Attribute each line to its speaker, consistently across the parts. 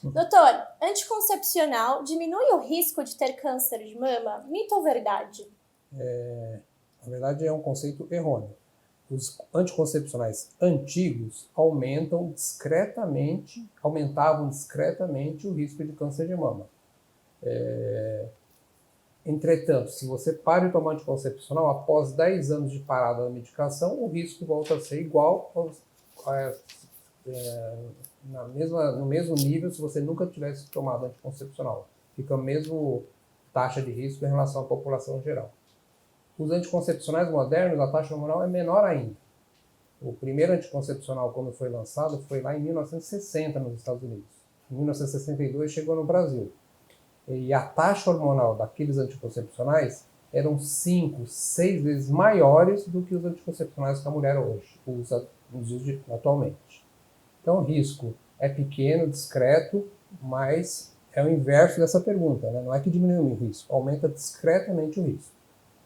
Speaker 1: Doutor, anticoncepcional diminui o risco de ter câncer de mama? Mito ou verdade?
Speaker 2: Na verdade, é um conceito errôneo. Os anticoncepcionais antigos aumentavam discretamente o risco de câncer de mama. Entretanto, se você para de tomar anticoncepcional, após 10 anos de parada da medicação, o risco volta a ser igual no mesmo nível se você nunca tivesse tomado anticoncepcional. Fica a mesma taxa de risco em relação à população geral. Os anticoncepcionais modernos, a taxa hormonal é menor ainda. O primeiro anticoncepcional, quando foi lançado, foi lá em 1960 nos Estados Unidos. Em 1962 chegou no Brasil. E a taxa hormonal daqueles anticoncepcionais eram 5, 6 vezes maiores do que os anticoncepcionais que a mulher hoje usa atualmente. Então o risco é pequeno, discreto, mas é o inverso dessa pergunta, né? Não é que diminui o risco, aumenta discretamente o risco.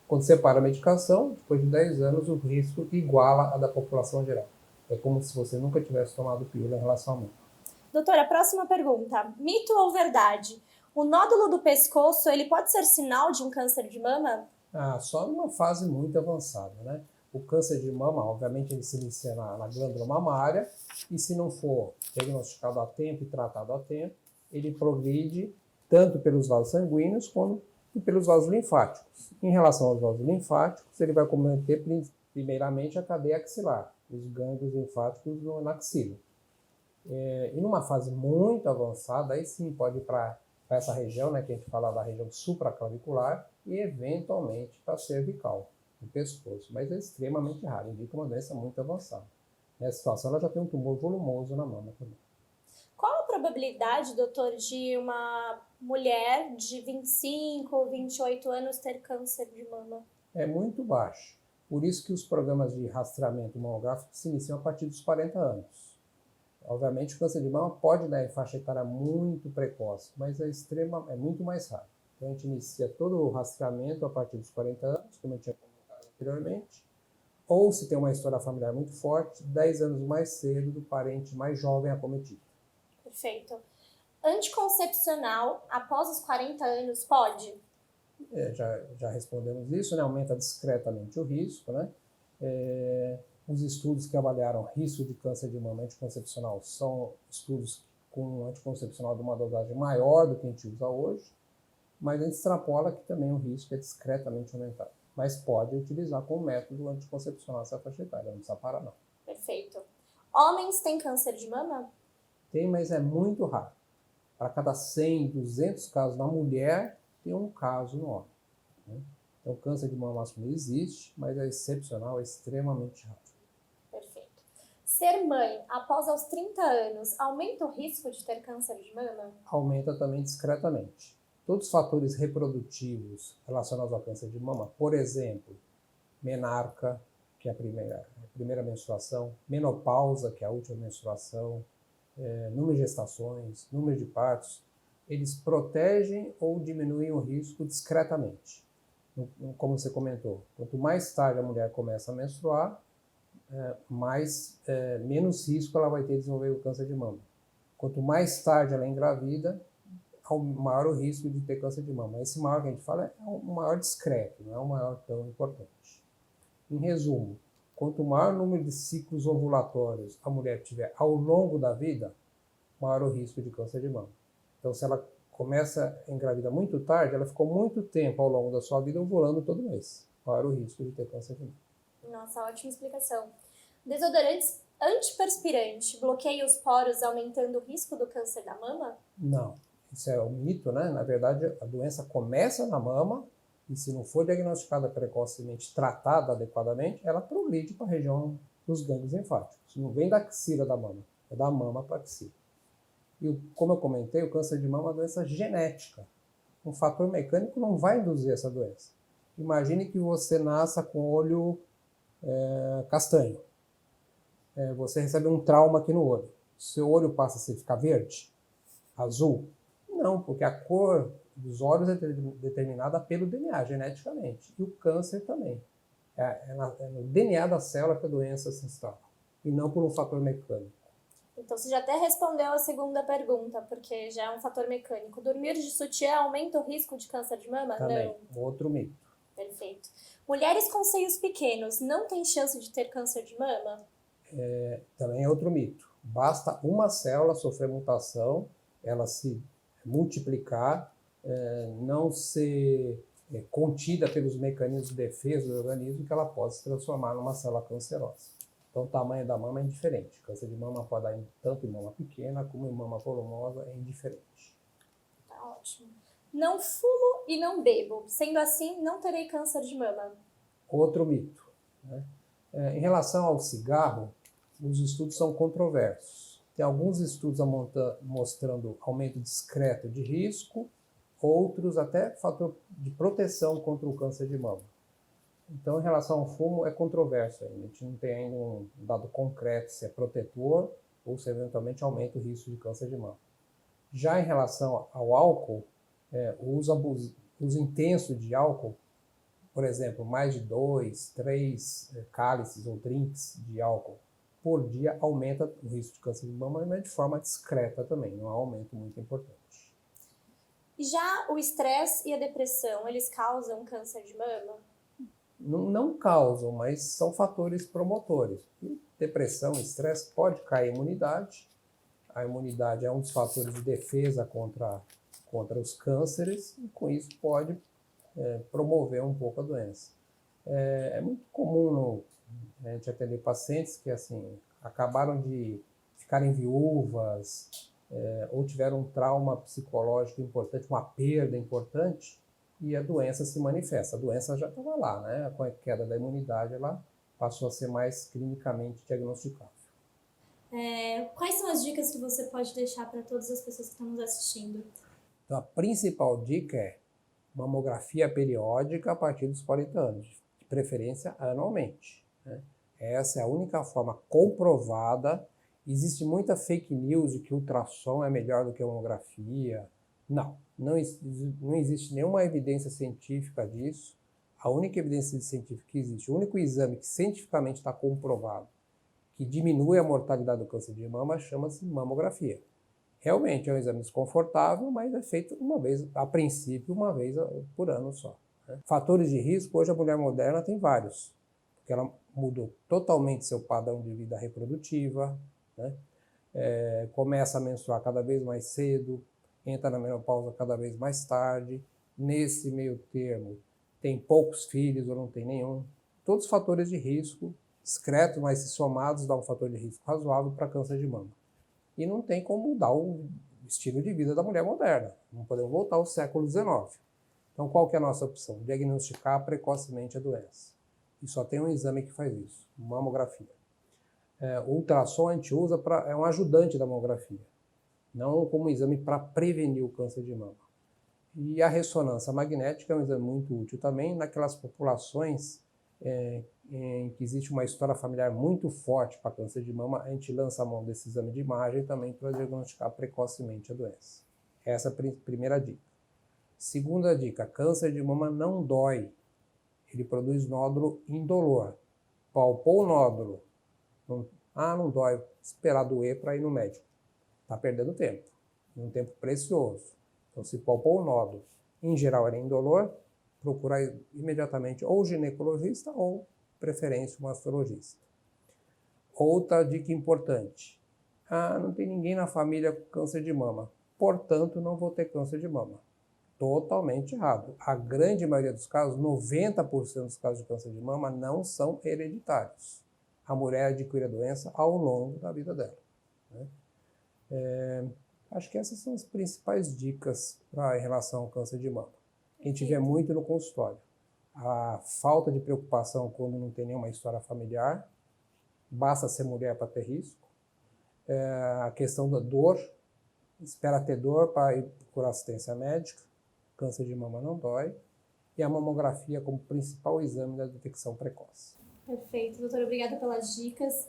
Speaker 2: Quando você para a medicação, depois de 10 anos, o risco iguala a da população geral. É como se você nunca tivesse tomado pílula em relação à mama.
Speaker 1: Doutora, próxima pergunta. Mito ou verdade? O nódulo do pescoço, ele pode ser sinal de um câncer de mama?
Speaker 2: Só numa fase muito avançada, né? O câncer de mama, obviamente, ele se inicia na glândula mamária e se não for diagnosticado a tempo e tratado a tempo, ele progride tanto pelos vasos sanguíneos quanto pelos vasos linfáticos. Em relação aos vasos linfáticos, ele vai cometer primeiramente a cadeia axilar, os gânglios linfáticos na axila. E numa fase muito avançada, aí sim pode ir para essa região, né, que a gente fala da região supraclavicular e eventualmente para a cervical, no pescoço, mas é extremamente raro, indica uma doença muito avançada. Nessa situação, ela já tem um tumor volumoso na mama também.
Speaker 1: Qual a probabilidade, doutor, de uma mulher de 25, 28 anos ter câncer de mama?
Speaker 2: É muito baixo. Por isso que os programas de rastreamento mamográfico se iniciam a partir dos 40 anos. Obviamente, o câncer de mama pode dar em faixa etária muito precoce, mas é muito mais raro. Então, a gente inicia todo o rastreamento a partir dos 40 anos, como eu tinha comentado anteriormente, ou se tem uma história familiar muito forte, 10 anos mais cedo do parente mais jovem acometido.
Speaker 1: Perfeito. Anticoncepcional após os 40 anos pode?
Speaker 2: Já respondemos isso, né? Aumenta discretamente o risco, né? Os estudos que avaliaram risco de câncer de mama anticoncepcional são estudos com anticoncepcional de uma dosagem maior do que a gente usa hoje, mas a gente extrapola que também o risco é discretamente aumentado. Mas pode utilizar como método anticoncepcional essa faixa etária, não precisa parar não.
Speaker 1: Perfeito. Homens têm câncer de mama?
Speaker 2: Tem, mas é muito raro. Para cada 100, 200 casos na mulher, tem um caso no homem, né? Então, câncer de mama masculino existe, mas é excepcional, é extremamente raro.
Speaker 1: Perfeito. Ser mãe após aos 30 anos aumenta o risco de ter câncer de mama?
Speaker 2: Aumenta também discretamente. Todos os fatores reprodutivos relacionados ao câncer de mama, por exemplo, menarca, que é a primeira menstruação, menopausa, que é a última menstruação, número de gestações, número de partos, eles protegem ou diminuem o risco discretamente. Como você comentou, quanto mais tarde a mulher começa a menstruar, menos risco ela vai ter de desenvolver o câncer de mama. Quanto mais tarde ela é engravida, maior o risco de ter câncer de mama. Esse maior que a gente fala é o maior discreto, não é o maior tão importante. Em resumo, quanto maior o número de ciclos ovulatórios a mulher tiver ao longo da vida, maior o risco de câncer de mama. Então, se ela começa a engravidar muito tarde, ela ficou muito tempo ao longo da sua vida ovulando todo mês. Maior o risco de ter câncer de mama.
Speaker 1: Nossa, ótima explicação. Desodorantes antiperspirante bloqueia os poros, aumentando o risco do câncer da mama?
Speaker 2: Não, isso é um mito, né? Na verdade, a doença começa na mama e se não for diagnosticada precocemente, tratada adequadamente, ela progride para a região dos gânglios linfáticos. Não vem da axila da mama, é da mama para a axila. E como eu comentei, o câncer de mama é uma doença genética. Um fator mecânico não vai induzir essa doença. Imagine que você nasça com olho castanho. Você recebe um trauma aqui no olho. Seu olho passa a ficar verde? Azul? Não, porque a cor dos olhos é determinada pelo DNA, geneticamente. E o câncer também. É no DNA da célula que a doença se instala. E não por um fator mecânico.
Speaker 1: Então, você já até respondeu a segunda pergunta, porque já é um fator mecânico. Dormir de sutiã aumenta o risco de câncer de mama?
Speaker 2: Também,
Speaker 1: Não.
Speaker 2: outro mito.
Speaker 1: Perfeito. Mulheres com seios pequenos não têm chance de ter câncer de mama?
Speaker 2: Também é outro mito. Basta uma célula sofrer mutação, ela se multiplicar, não ser contida pelos mecanismos de defesa do organismo, que ela pode se transformar numa célula cancerosa. Então, o tamanho da mama é indiferente. Câncer de mama pode dar tanto em mama pequena como em mama volumosa, é indiferente.
Speaker 1: Tá ótimo. Não fumo e não bebo. Sendo assim, não terei câncer de mama.
Speaker 2: Outro mito, né? Em relação ao cigarro, os estudos são controversos. Tem alguns estudos mostrando aumento discreto de risco, outros até fator de proteção contra o câncer de mama. Então, em relação ao fumo, é controverso ainda. A gente não tem ainda um dado concreto se é protetor ou se eventualmente aumenta o risco de câncer de mama. Já em relação ao álcool, o uso intenso de álcool, por exemplo, mais de 2, 3 cálices ou drinks de álcool por dia aumenta o risco de câncer de mama, mas de forma discreta também, não é um aumento muito importante.
Speaker 1: Já o estresse e a depressão, eles causam câncer de mama?
Speaker 2: Não causam, mas são fatores promotores. E depressão, estresse pode cair a imunidade. A imunidade é um dos fatores de defesa contra os cânceres e com isso pode promover um pouco a doença. É muito comum a gente atender pacientes que assim acabaram de ficarem viúvas ou tiveram um trauma psicológico importante, uma perda importante, e a doença se manifesta. A doença já estava lá, né? Com a queda da imunidade, ela passou a ser mais clinicamente diagnosticável.
Speaker 1: Quais são as dicas que você pode deixar para todas as pessoas que estão nos assistindo?
Speaker 2: Então, a principal dica é mamografia periódica a partir dos 40 anos, de preferência anualmente, né? Essa é a única forma comprovada. Existe muita fake news de que ultrassom é melhor do que a mamografia. Não existe nenhuma evidência científica disso. A única evidência científica que existe, o único exame que cientificamente está comprovado que diminui a mortalidade do câncer de mama chama-se mamografia. Realmente é um exame desconfortável, mas é feito uma vez, a princípio, uma vez por ano só, né? Fatores de risco, hoje a mulher moderna tem vários, porque ela mudou totalmente seu padrão de vida reprodutiva, né? Começa a menstruar cada vez mais cedo, entra na menopausa cada vez mais tarde, nesse meio termo tem poucos filhos ou não tem nenhum. Todos os fatores de risco, discretos, mas se somados dá um fator de risco razoável para câncer de mama. E não tem como mudar o estilo de vida da mulher moderna. Não podemos voltar ao século XIX. Então, qual que é a nossa opção? Diagnosticar precocemente a doença. E só tem um exame que faz isso, mamografia. O ultrassom a gente usa é um ajudante da mamografia, não como exame para prevenir o câncer de mama. E a ressonância magnética é um exame muito útil também naquelas populações em que existe uma história familiar muito forte para câncer de mama. A gente lança a mão desse exame de imagem também para diagnosticar precocemente a doença. Essa é a primeira dica. Segunda dica, câncer de mama não dói. Ele produz nódulo indolor. Palpou o nódulo. Não dói. Esperar doer para ir no médico. Está perdendo tempo. Um tempo precioso. Então, se palpou o nódulo, em geral era indolor, procurar imediatamente ou ginecologista ou, preferência, um mastologista. Outra dica importante. Não tem ninguém na família com câncer de mama. Portanto, não vou ter câncer de mama. Totalmente errado. A grande maioria dos casos, 90% dos casos de câncer de mama, não são hereditários. A mulher adquire a doença ao longo da vida dela, né? Acho que essas são as principais dicas em relação ao câncer de mama. A gente vê muito no consultório. A falta de preocupação quando não tem nenhuma história familiar, basta ser mulher para ter risco. A questão da dor, espera ter dor para ir procurar assistência médica, câncer de mama não dói, e a mamografia como principal exame da detecção precoce.
Speaker 1: Perfeito, doutora, obrigada pelas dicas.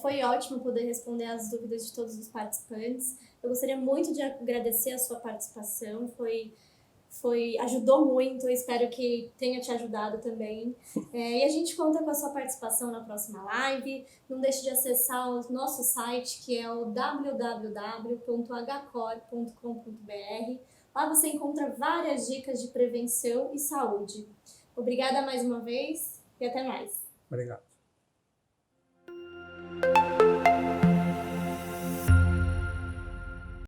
Speaker 1: Foi ótimo poder responder às dúvidas de todos os participantes. Eu gostaria muito de agradecer a sua participação, foi Ajudou muito, eu espero que tenha te ajudado também. E a gente conta com a sua participação na próxima live. Não deixe de acessar o nosso site, que é o www.hcor.com.br. Lá você encontra várias dicas de prevenção e saúde. Obrigada mais uma vez e até mais.
Speaker 2: Obrigado.